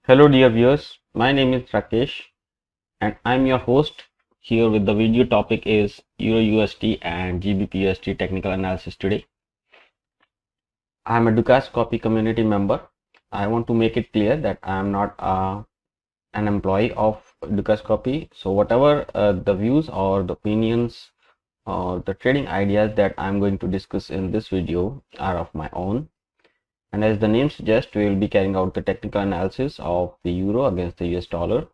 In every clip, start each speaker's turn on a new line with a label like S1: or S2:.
S1: Hello dear viewers, my name is Rakesh and I'm your host here with the video topic is EURUSD and GBPUSD technical analysis today. I'm a DUCASD community member. I want to make it clear that I am not an employee of DUCASD, so whatever the views or the opinions or the trading ideas that I'm going to discuss in this video are of my own. And as the name suggests, we will be carrying out the technical analysis of the euro against the US dollar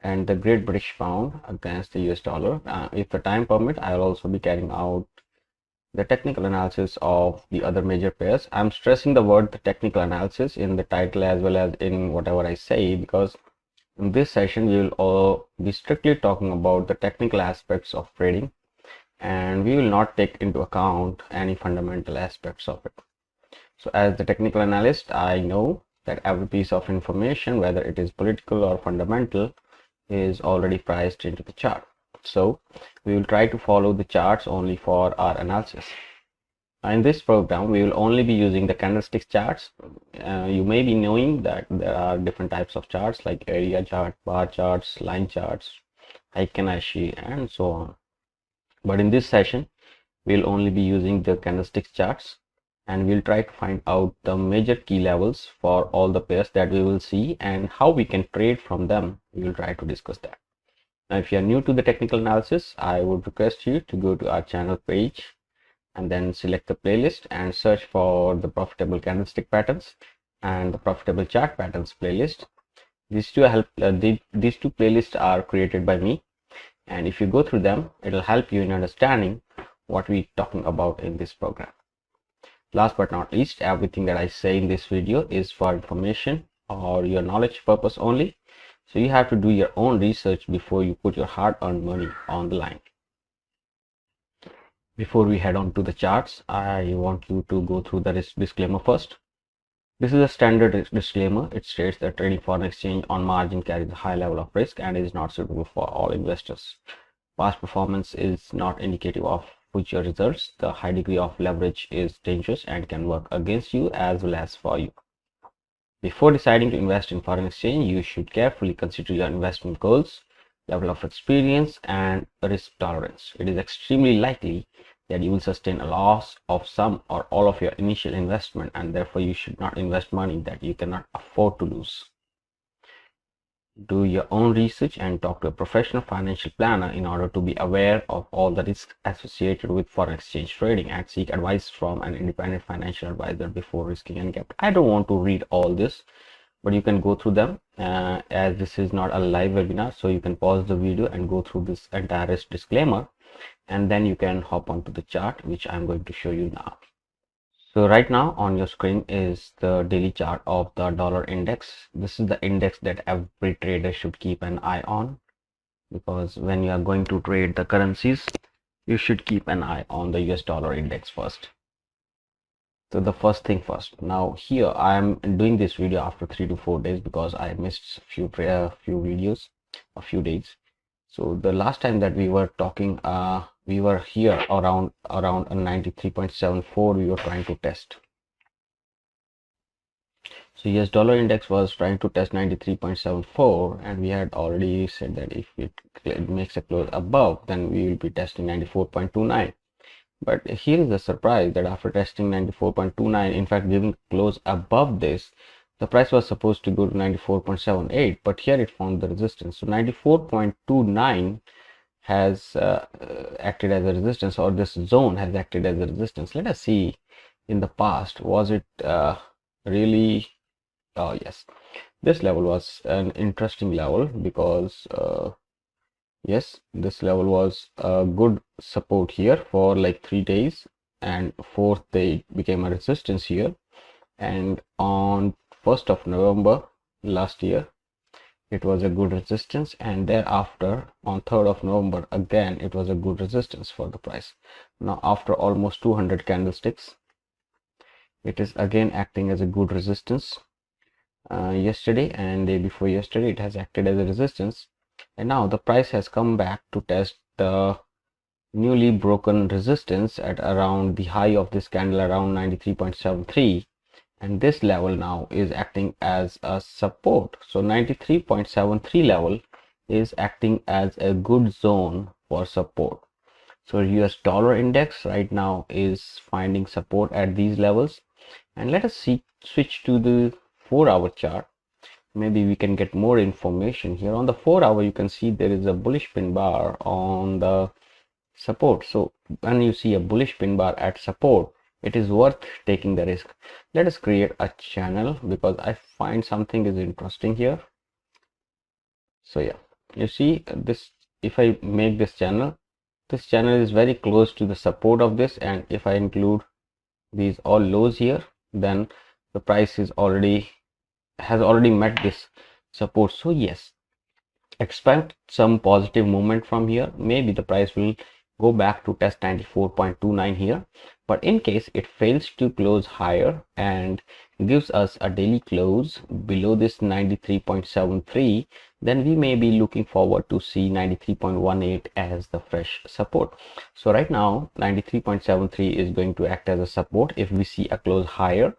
S1: and the Great British Pound against the US dollar. If the time permit, I will also be carrying out the technical analysis of the other major pairs. I'm stressing the word the technical analysis in the title as well as in whatever I say, because in this session we will all be strictly talking about the technical aspects of trading and we will not take into account any fundamental aspects of it. So as the technical analyst, I know that every piece of information, whether it is political or fundamental, is already priced into the chart. So we will try to follow the charts only for our analysis. In this program, we will only be using the candlestick charts. You may be knowing that there are different types of charts like area chart, bar charts, line charts, Heikin-Ashi, and so on. But in this session, we'll only be using the candlestick charts, and we'll try to find out the major key levels for all the pairs that we will see and how we can trade from them. We will try to discuss that. Now, if you are new to the technical analysis, I would request you to go to our channel page and then select the playlist and search for the profitable candlestick patterns and the profitable chart patterns playlist. These two playlists are created by me, and if you go through them, it will help you in understanding what we're talking about in this program. Last but not least, everything that I say in this video is for information or your knowledge purpose only. So you have to do your own research before you put your hard-earned money on the line. Before we head on to the charts, I want you to go through the disclaimer first. This is a standard disclaimer. It states that trading foreign exchange on margin carries a high level of risk and is not suitable for all investors. Past performance is not indicative of future results. The high degree of leverage is dangerous and can work against you as well as for you. Before deciding to invest in foreign exchange, you should carefully consider your investment goals, level of experience, and risk tolerance. It is extremely likely that you will sustain a loss of some or all of your initial investment, and therefore you should not invest money that you cannot afford to lose. Do your own research and talk to a professional financial planner in order to be aware of all the risks associated with foreign exchange trading, and seek advice from an independent financial advisor before risking any capital. I don't want to read all this, but you can go through them as this is not a live webinar, so you can pause the video and go through this entire disclaimer, and then you can hop onto the chart, which I'm going to show you now. So right now on your screen is the daily chart of the dollar index. This is the index that every trader should keep an eye on, because when you are going to trade the currencies, you should keep an eye on the US dollar index first. So the first thing first. Now here I am doing this video after 3 to 4 days because I missed a few videos, a few days. So the last time that we were talking, we were here around a 93.74 we were trying to test. So US dollar index was trying to test 93.74, and we had already said that if it makes a close above, then we will be testing 94.29. But here is the surprise that after testing 94.29, in fact giving close above this, the price was supposed to go to 94.78, but here it found the resistance. So 94.29 has acted as a resistance, or this zone has acted as a resistance. Let us see in the past, was it really? Oh yes, this level was an interesting level because yes, this level was a good support here for like 3 days, and 4th day became a resistance here, and on 1st of November last year it was a good resistance, and thereafter on 3rd of November again it was a good resistance for the price. Now after almost 200 candlesticks, it is again acting as a good resistance. Yesterday and day before yesterday it has acted as a resistance, and now the price has come back to test the newly broken resistance at around the high of this candle around 93.73, and this level now is acting as a support. So 93.73 level is acting as a good zone for support. So US dollar index right now is finding support at these levels, and let us switch to the 4-hour chart. Maybe we can get more information here. On the 4-hour, you can see there is a bullish pin bar on the support. So when you see a bullish pin bar at support, it is worth taking the risk. Let us create a channel because I find something is interesting here. So yeah, you see this, if I make this channel is very close to the support of this, and if I include these all lows here, then the price is has already met this support. So yes, expect some positive movement from here. Maybe the price will go back to test 94.29 here, but in case it fails to close higher and gives us a daily close below this 93.73, then we may be looking forward to see 93.18 as the fresh support. So right now 93.73 is going to act as a support if we see a close higher,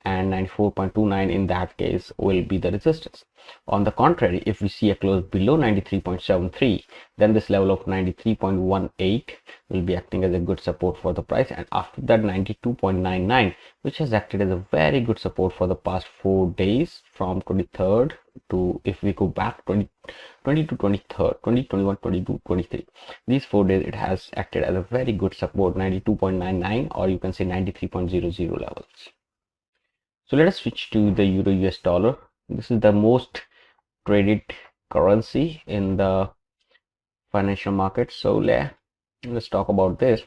S1: and 94.29 in that case will be the resistance. On the contrary, if we see a close below 93.73, then this level of 93.18 will be acting as a good support for the price, and after that 92.99, which has acted as a very good support for the past 4 days from 23rd to, if we go back 20 to 23rd, 20, 21, 22, 23, these 4 days it has acted as a very good support, 92.99, or you can say 93.00 levels. So let us switch to the Euro US dollar. This is the most traded currency in the financial market. So let's talk about this.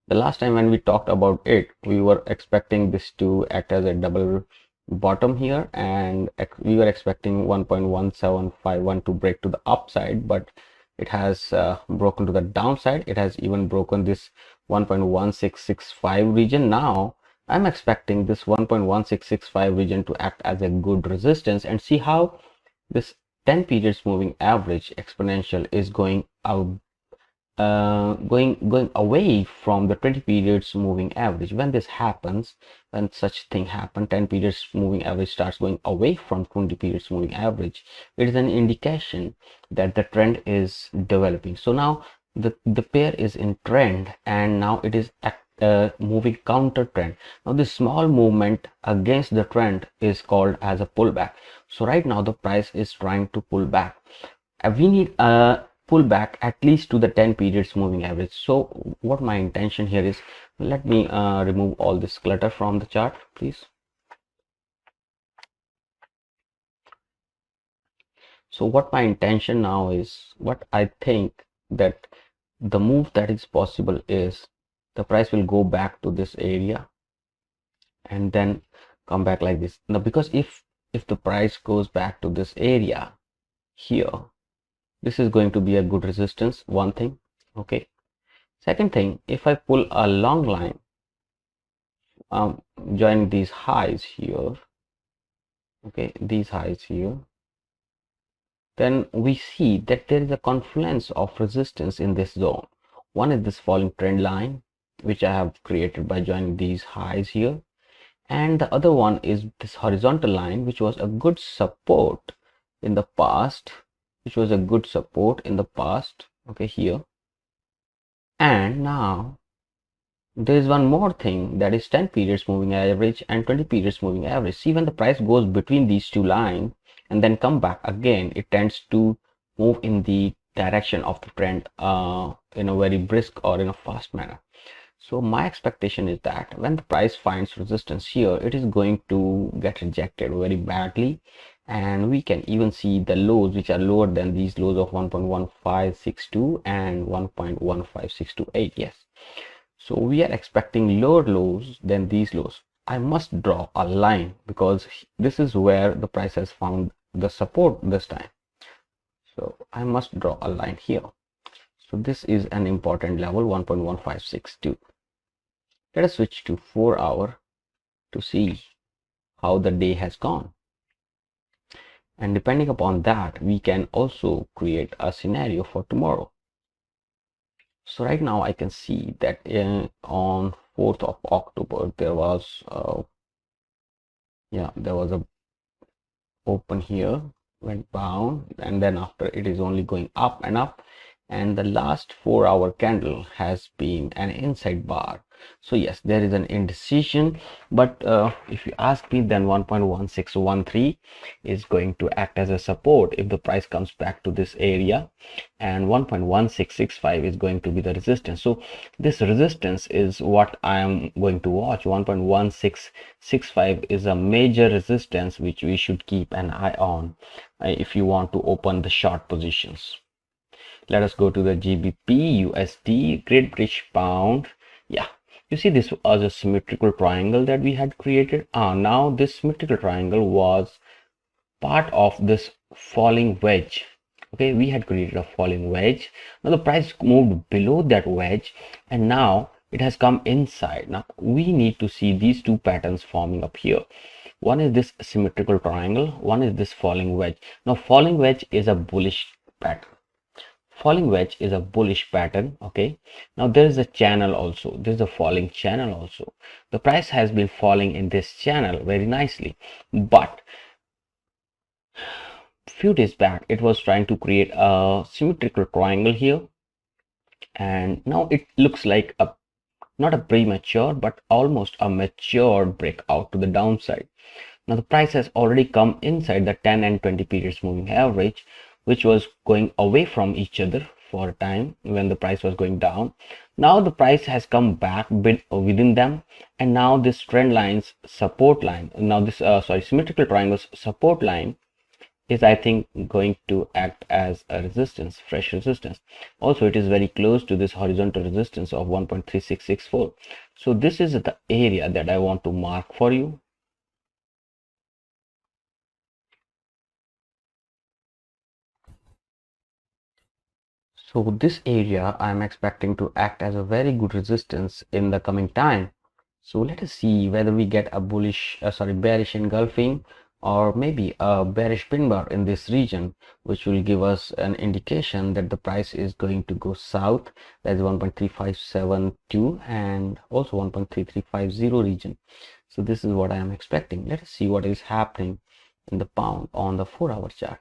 S1: The last time when we talked about it, we were expecting this to act as a double bottom here, and we were expecting 1.1751 to break to the upside, but it has broken to the downside. It has even broken this 1.1665 region. Now I'm expecting this 1.1665 region to act as a good resistance, and see how this 10 periods moving average exponential is going out, going away from the 20 periods moving average. When this happens, when such thing happen, 10 periods moving average starts going away from 20 periods moving average, it is an indication that the trend is developing. So now the pair is in trend, and now it is moving counter trend. Now this small movement against the trend is called as a pullback. So right now the price is trying to pull back. We need a pullback at least to the 10 periods moving average. So what my intention here is, let me remove all this clutter from the chart, please. So what my intention now is, what I think that the move that is possible is the price will go back to this area and then come back like this. Now because if the price goes back to this area here, this is going to be a good resistance, one thing. Okay, second thing, if I pull a long line join these highs here, okay, these highs here, then we see that there is a confluence of resistance in this zone. One is this falling trend line, which I have created by joining these highs here, and the other one is this horizontal line, which was a good support in the past, okay, here. And now there is one more thing, that is 10 periods moving average and 20 periods moving average. See, when the price goes between these two lines and then come back again, it tends to move in the direction of the trend in a very brisk or in a fast manner. So my expectation is that when the price finds resistance here, it is going to get rejected very badly, and we can even see the lows which are lower than these lows of 1.1562 and 1.15628. yes, so we are expecting lower lows than these lows. I must draw a line because this is where the price has found the support this time. So I must draw a line here. So this is an important level, 1.1562. Let us switch to 4-hour to see how the day has gone. And depending upon that, we can also create a scenario for tomorrow. So right now I can see that on 4th of October, there was Yeah, there was a open here, went down, and then after it is only going up and up, and the last 4-hour candle has been an inside bar. So yes, there is an indecision, but if you ask me, then 1.1613 is going to act as a support if the price comes back to this area, and 1.1665 is going to be the resistance. So this resistance is what I am going to watch. 1.1665 is a major resistance which we should keep an eye on if you want to open the short positions. Let us go to the GBP, USD, Great British Pound. Yeah, you see this was a symmetrical triangle that we had created. Now this symmetrical triangle was part of this falling wedge. Okay, we had created a falling wedge. Now the price moved below that wedge, and now it has come inside. Now we need to see these two patterns forming up here. One is this symmetrical triangle, one is this falling wedge. Now falling wedge is a bullish pattern. Falling wedge is a bullish pattern. Okay, now there is a channel also. There's a falling channel also. The price has been falling in this channel very nicely, but few days back it was trying to create a symmetrical triangle here, and now it looks like a not a premature but almost a mature breakout to the downside. Now the price has already come inside the 10 and 20 periods moving average, which was going away from each other for a time when the price was going down. Now the price has come back within them, and now this trend line's support line, now this symmetrical triangle's support line is, I think, going to act as a resistance, fresh resistance. Also, it is very close to this horizontal resistance of 1.3664. So this is the area that I want to mark for you. So this area I am expecting to act as a very good resistance in the coming time. So let us see whether we get a bearish engulfing, or maybe a bearish pin bar in this region, which will give us an indication that the price is going to go south. That is 1.3572 and also 1.3350 region. So this is what I am expecting. Let us see what is happening in the pound on the 4-hour chart.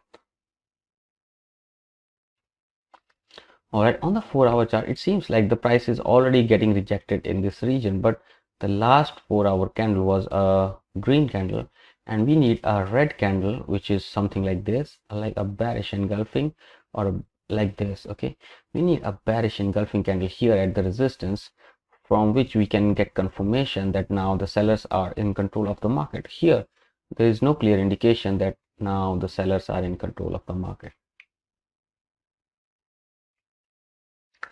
S1: Alright, on the 4-hour chart, it seems like the price is already getting rejected in this region, but the last 4-hour candle was a green candle, and we need a red candle, which is something like this, like a bearish engulfing, or like this. Okay, we need a bearish engulfing candle here at the resistance, from which we can get confirmation that now the sellers are in control of the market. Here there is no clear indication that now the sellers are in control of the market.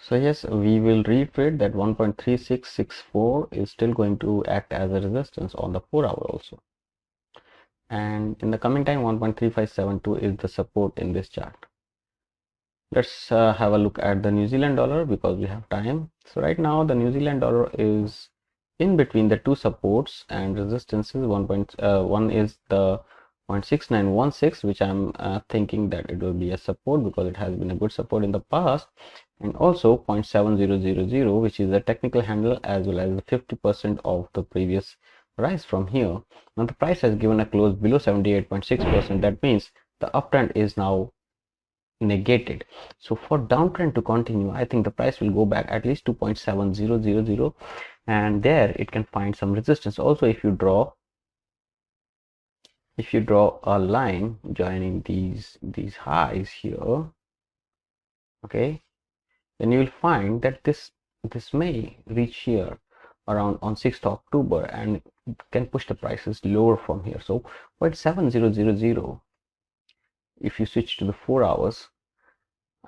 S1: So yes, we will reiterate that 1.3664 is still going to act as a resistance on the 4-hour also, and in the coming time 1.3572 is the support in this chart. Let's have a look at the New Zealand dollar because we have time. So right now the New Zealand dollar is in between the two supports and resistances. One is the 0.6916, which I'm thinking that it will be a support because it has been a good support in the past, and also 0.7000, which is a technical handle as well as the 50% of the previous rise from here. Now the price has given a close below 78.6%. that means the uptrend is now negated. So for downtrend to continue, I think the price will go back at least 2.7000, and there it can find some resistance. Also, if you draw a line joining these highs here, okay, then you will find that this may reach here around on 6th October and can push the prices lower from here. So 0.7000, if you switch to the 4 hours,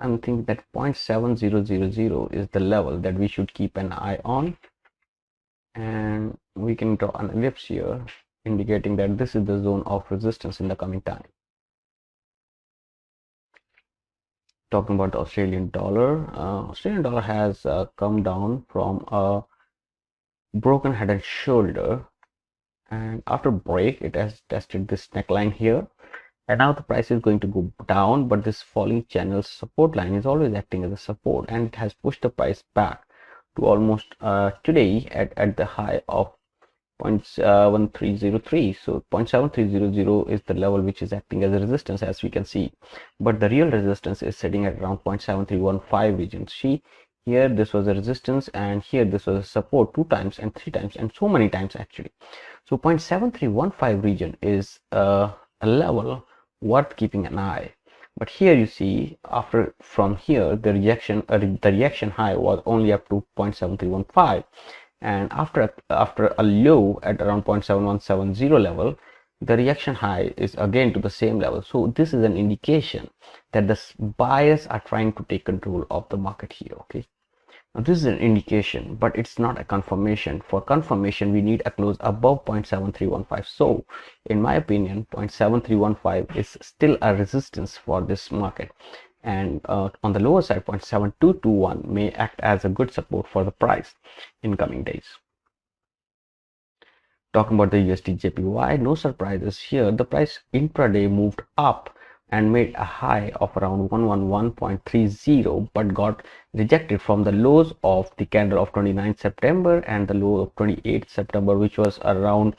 S1: I'm thinking that 0.7000 is the level that we should keep an eye on, and we can draw an ellipse here indicating that this is the zone of resistance in the coming time. Talking about the Australian dollar has come down from a broken head and shoulder, and after break it has tested this neckline here, and now the price is going to go down, but this falling channel support line is always acting as a support, and it has pushed the price back to almost today at the high of 0.1303. So 0.7300 is the level which is acting as a resistance, as we can see, but the real resistance is sitting at around 0.7315 region. See, here this was a resistance, and here this was a support 2 times and 3 times and so many times actually. So 0.7315 region is a level worth keeping an eye. But here you see, from here the reaction high was only up to 0.7315, and after a low at around 0.7170 level, the reaction high is again to the same level. So this is an indication that the buyers are trying to take control of the market here. Okay, now this is an indication, but it's not a confirmation. For confirmation, we need a close above 0.7315. So in my opinion, 0.7315 is still a resistance for this market, and on the lower side, 0.7221 may act as a good support for the price in coming days. Talking about the USDJPY, no surprises here. The price intraday moved up and made a high of around 111.30, but got rejected from the lows of the candle of 29th September and the low of 28th September, which was around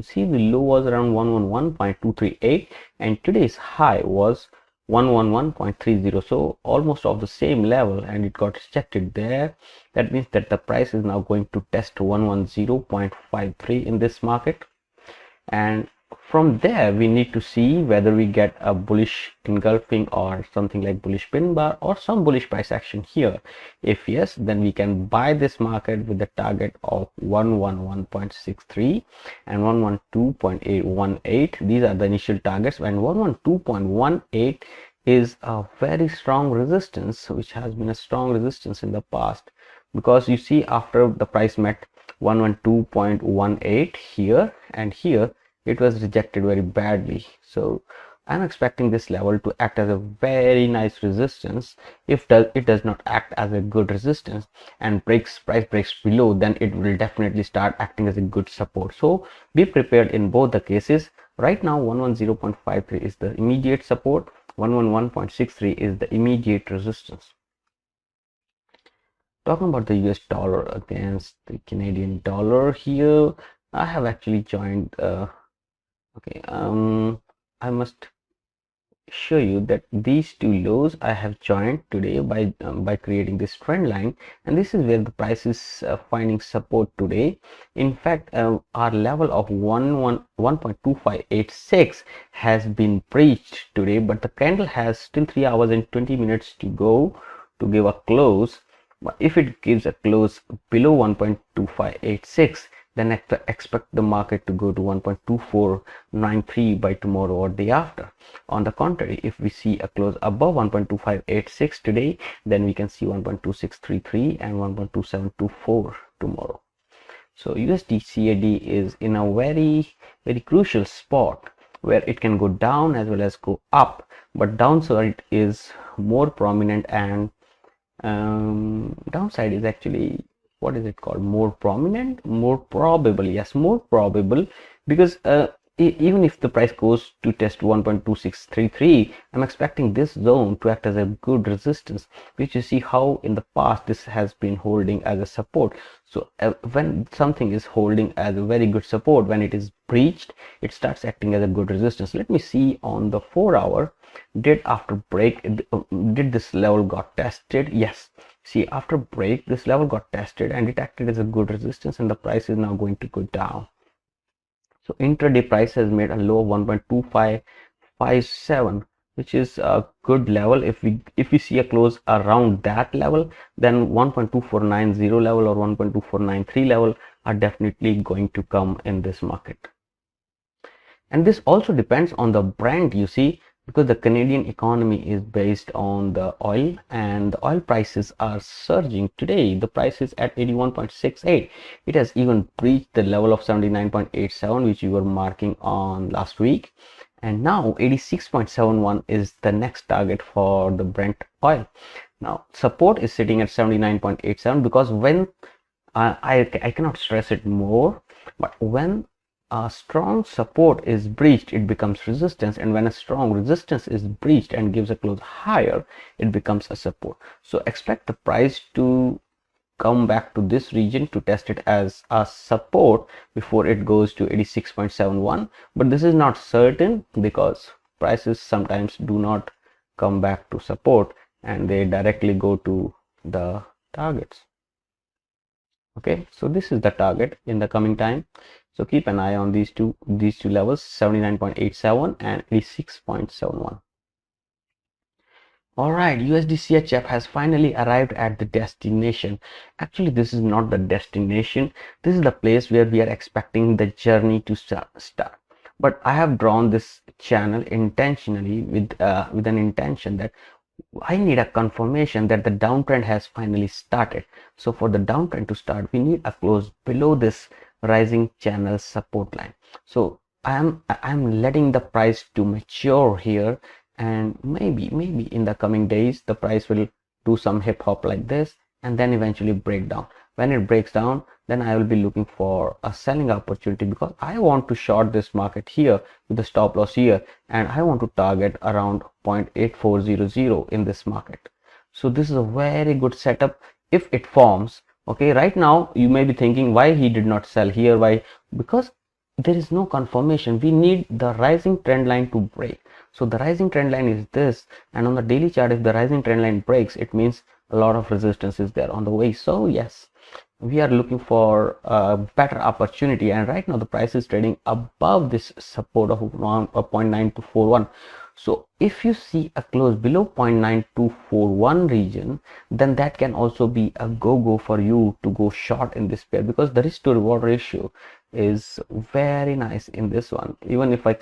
S1: see, the low was around 111.238, and today's high was 111.30, so almost of the same level, and it got rejected there. That means that the price is now going to test 110.53 in this market, and from there we need to see whether we get a bullish engulfing or something like bullish pin bar or some bullish price action here. If yes, then we can buy this market with the target of 111.63 and 112.818. These are the initial targets, and 112.18 is a very strong resistance, which has been a strong resistance in the past, because you see, after the price met 112.18 here and here, it was rejected very badly. So I'm expecting this level to act as a very nice resistance. If it does not act as a good resistance and price breaks below, then it will definitely start acting as a good support. So be prepared in both the cases. Right now 110.53 is the immediate support, 111.63 is the immediate resistance. Talking about the US dollar against the Canadian dollar, here I have actually joined I must show you that these two lows I have joined today by creating this trend line, and this is where the price is finding support today. In fact, our level of 1.2586 has been breached today, but the candle has still 3 hours and 20 minutes to go to give a close. But if it gives a close below 1.2586, then expect the market to go to 1.2493 by tomorrow or day after. On the contrary, if we see a close above 1.2586 today, then we can see 1.2633 and 1.2724 tomorrow. So USDCAD is in a very crucial spot where it can go down as well as go up, but downside is more prominent, and downside is actually, what is it called, more prominent, more probable. Yes, more probable, because even if the price goes to test 1.2633, I'm expecting this zone to act as a good resistance, which you see how in the past this has been holding as a support. So when something is holding as a very good support, when it is breached, it starts acting as a good resistance. Let me see on the 4 hour, did after break, did this level got tested? Yes, see, after break this level got tested and it acted as a good resistance, and the price is now going to go down. So intraday price has made a low of 1.2557, which is a good level. If we see a close around that level, then 1.2490 level or 1.2493 level are definitely going to come in this market. And this also depends on the Brent, you see, because the Canadian economy is based on the oil, and the oil prices are surging today. The price is at 81.68. It has even breached the level of 79.87, which we were marking on last week, and now 86.71 is the next target for the Brent oil. Now support is sitting at 79.87, because when I cannot stress it more, but when a strong support is breached, it becomes resistance, and when a strong resistance is breached and gives a close higher, it becomes a support. So expect the price to come back to this region to test it as a support before it goes to 86.71, but this is not certain because prices sometimes do not come back to support and they directly go to the targets. Okay, so this is the target in the coming time, so keep an eye on these two levels, 79.87 and 86.71. All right, USDCHF has finally arrived at the destination. Actually, this is not the destination. This is the place where we are expecting the journey to start. But I have drawn this channel intentionally with an intention that I need a confirmation that the downtrend has finally started. So for the downtrend to start, we need a close below this rising channel support line. So I'm letting the price to mature here, and maybe in the coming days the price will do some hip hop like this and then eventually break down. When it breaks down, then I will be looking for a selling opportunity because I want to short this market here with the stop loss here, and I want to target around 0.8400 in this market. So this is a very good setup if it forms. Okay, right now you may be thinking why he did not sell here. Why? Because there is no confirmation. We need the rising trend line to break. So the rising trend line is this, and on the daily chart, if the rising trend line breaks, it means a lot of resistance is there on the way. So yes, we are looking for a better opportunity, and right now the price is trading above this support of around 0.9241. So if you see a close below 0.9241 region, then that can also be a go for you to go short in this pair, because the risk to reward ratio is very nice in this one. Even if I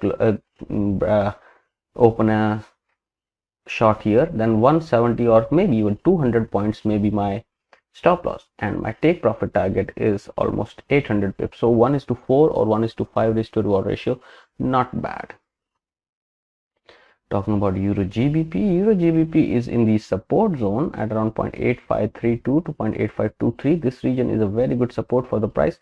S1: open a short here, then 170 or maybe even 200 points may be my stop loss, and my take profit target is almost 800 pips. So 1:4 or 1:5 risk to reward ratio, not bad. Talking about EURGBP is in the support zone at around 0.8532 to 0.8523. This region is a very good support for the price.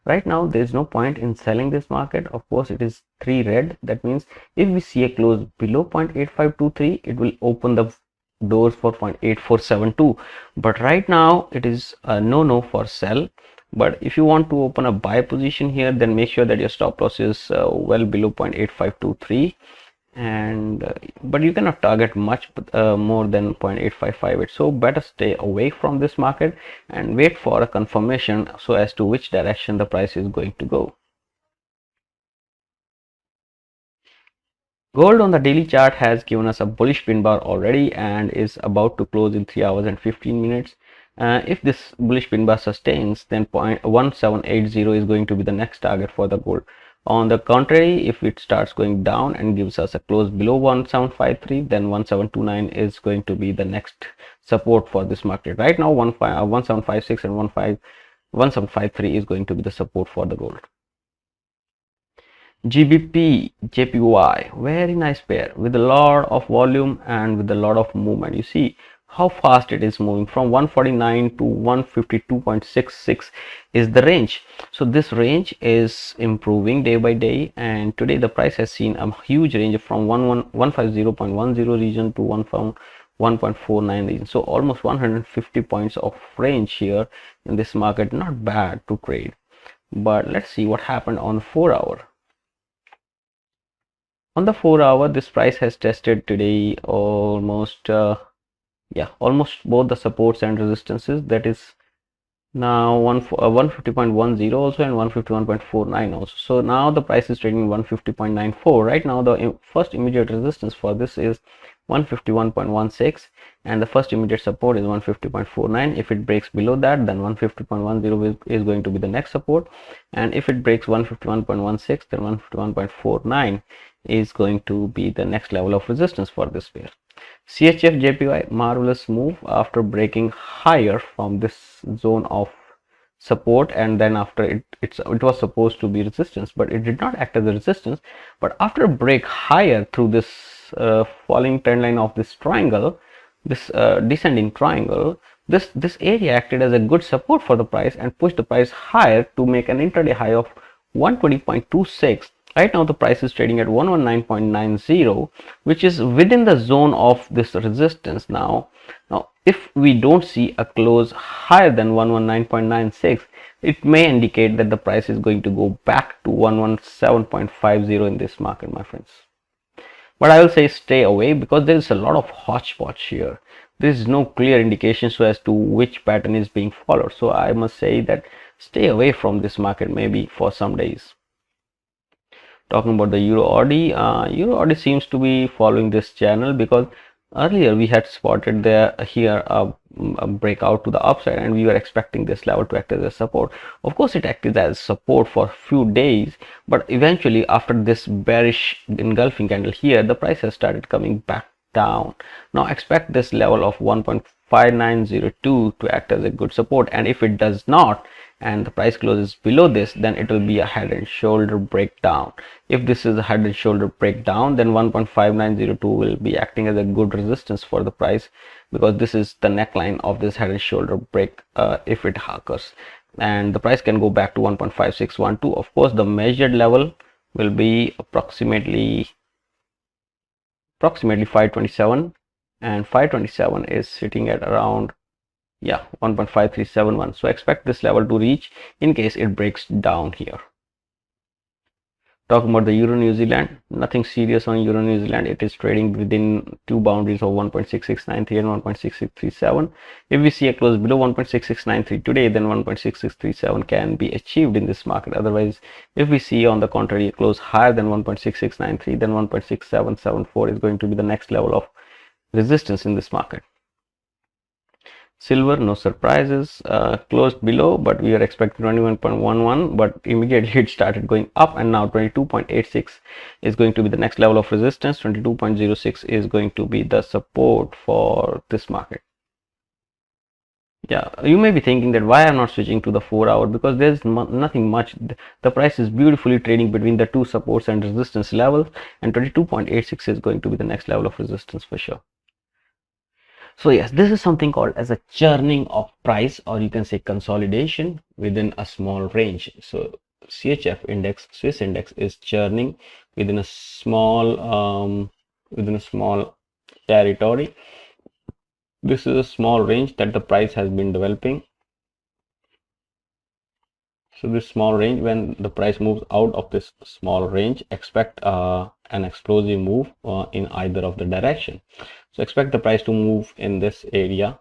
S1: Right now there is no point in selling this market. Of course, it is 3 red. That means if we see a close below 0.8523, it will open the doors for 0.8472, but right now it is a no for sell. But if you want to open a buy position here, then make sure that your stop loss is well below 0.8523, and but you cannot target much more than 0.8558. So better stay away from this market and wait for a confirmation so as to which direction the price is going to go. Gold on the daily chart has given us a bullish pin bar already and is about to close in 3 hours and 15 minutes. If this bullish pin bar sustains, then 0.1780 is going to be the next target for the gold. On the contrary, if it starts going down and gives us a close below 1753, then 1729 is going to be the next support for this market. Right now 1756 and 1753 is going to be the support for the gold. GBPJPY, very nice pair with a lot of volume and with a lot of movement. You see how fast it is moving from 149 to 152.66 is the range. So this range is improving day by day, and today the price has seen a huge range from 150.10 region to 1.49 region. So almost 150 points of range here in this market. Not bad to trade. But let's see what happened on 4 hour. On the 4 hour, this price has tested today almost almost both the supports and resistances. That is now 150.10 also and 151.49 also. So now the price is trading 150.94. Right now the first immediate resistance for this is 151.16 and the first immediate support is 150.49. If it breaks below that, then 150.10 is going to be the next support, and if it breaks 151.16, then 151.49 is going to be the next level of resistance for this pair. CHFJPY, marvelous move after breaking higher from this zone of support, and then after it was supposed to be resistance, but it did not act as a resistance. But after break higher through this falling trend line of this triangle, this descending triangle, this area acted as a good support for the price and pushed the price higher to make an intraday high of 120.26. Right now the price is trading at 119.90, which is within the zone of this resistance. Now If we don't see a close higher than 119.96, it may indicate that the price is going to go back to 117.50 in this market, my friends. But I will say stay away, because there is a lot of hodgepodge here. There is no clear indication as to which pattern is being followed. So I must say that stay away from this market maybe for some days. Talking about the EURUSD seems to be following this channel, because earlier we had spotted here a breakout to the upside, and we were expecting this level to act as a support. Of course, it acted as support for a few days, but eventually after this bearish engulfing candle here, the price has started coming back down. Now expect this level of 1.5902 to act as a good support, and if it does not, and the price closes below this, then it will be a head and shoulder breakdown. If this is a head and shoulder breakdown, then 1.5902 will be acting as a good resistance for the price, because this is the neckline of this head and shoulder break if it occurs, and the price can go back to 1.5612. Of course, the measured level will be approximately 527, and 527 is sitting at around 1.5371. so expect this level to reach in case it breaks down here. Talking about the EURNZD, nothing serious on EURNZD. It is trading within two boundaries of 1.6693 and 1.6637. If we see a close below 1.6693 today, then 1.6637 can be achieved in this market. Otherwise, if we see on the contrary a close higher than 1.6693, then 1.6774 is going to be the next level of resistance in this market. Silver, no surprises, closed below, but we are expecting 21.11, but immediately it started going up, and now 22.86 is going to be the next level of resistance. 22.06 is going to be the support for this market. You may be thinking that why I'm not switching to the 4-hour, because there's nothing much. The price is beautifully trading between the two supports and resistance levels, and 22.86 is going to be the next level of resistance for sure. So yes, this is something called as a churning of price, or you can say consolidation within a small range. So CHF index, Swiss index is churning within a small territory. This is a small range that the price has been developing. So this small range, when the price moves out of this small range, expect an explosive move in either of the direction. So expect the price to move in this area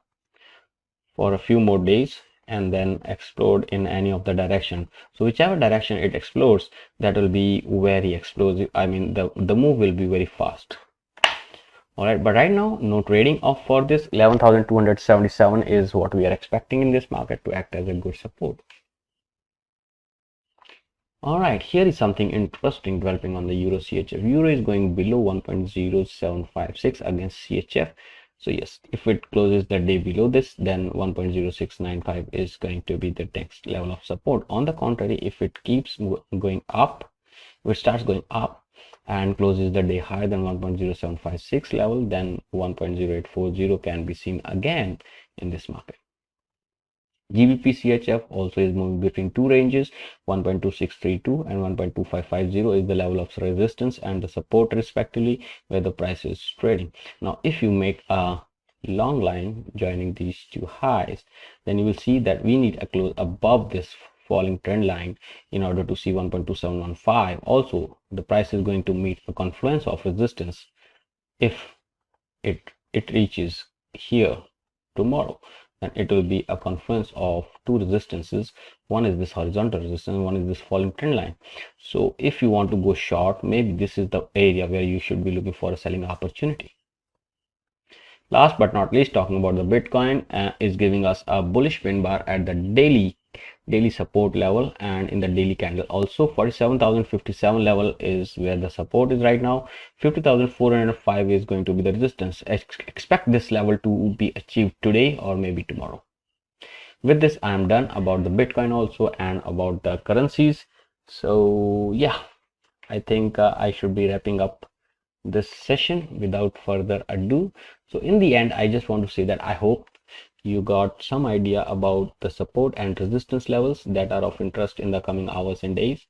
S1: for a few more days and then explode in any of the direction. So whichever direction it explodes, that will be very explosive. I mean, the move will be very fast. All right, but right now no trading off for this. 11,277 is what we are expecting in this market to act as a good support. All right, here is something interesting developing on the Euro CHF. Euro is going below 1.0756 against CHF. So yes, if it closes the day below this, then 1.0695 is going to be the next level of support. On the contrary, if it keeps going up, if it starts going up and closes the day higher than 1.0756 level, then 1.0840 can be seen again in this market. GBPCHF also is moving between two ranges, 1.2632 and 1.2550 is the level of resistance and the support respectively, where the price is trading. Now if you make a long line joining these two highs, then you will see that we need a close above this falling trend line in order to see 1.2715. Also, the price is going to meet a confluence of resistance if it reaches here tomorrow. And it will be a confluence of two resistances. One is this horizontal resistance, one is this falling trend line. So if you want to go short, maybe this is the area where you should be looking for a selling opportunity. Last but not least, talking about the Bitcoin, is giving us a bullish pin bar at the daily support level and in the daily candle. Also 47,057 level is where the support is right now. 50,405 is going to be the resistance. Expect this level to be achieved today or maybe tomorrow. With this, I am done about the Bitcoin also and about the currencies. So yeah, I think I should be wrapping up this session without further ado. So in the end, I just want to say that I hope you got some idea about the support and resistance levels that are of interest in the coming hours and days.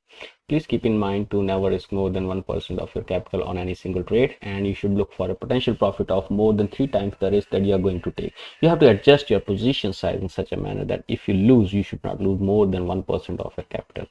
S1: Please keep in mind to never risk more than 1% of your capital on any single trade, and you should look for a potential profit of more than 3 times the risk that you are going to take. You have to adjust your position size in such a manner that if you lose, you should not lose more than 1% of your capital.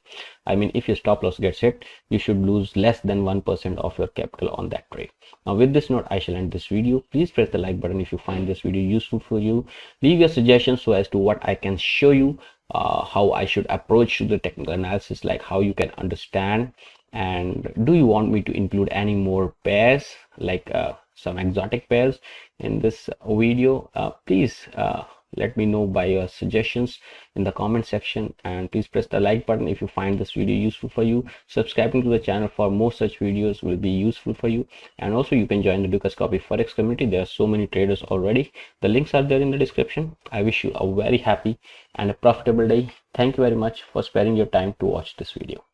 S1: I mean, if your stop loss gets hit, you should lose less than 1% of your capital on that trade. Now with this note, I shall end this video. Please press the like button if you find this video useful for you. Leave your suggestions so as to what I can show you, how I should approach to the technical analysis, like how you can understand, and do you want me to include any more pairs, like some exotic pairs in this video. Please let me know by your suggestions in the comment section, and please press the like button if you find this video useful for you. Subscribing to the channel for more such videos will be useful for you, and also you can join the DUCASD Forex community. There are so many traders already. The links are there in the description. I wish you a very happy and a profitable day. Thank you very much for sparing your time to watch this video.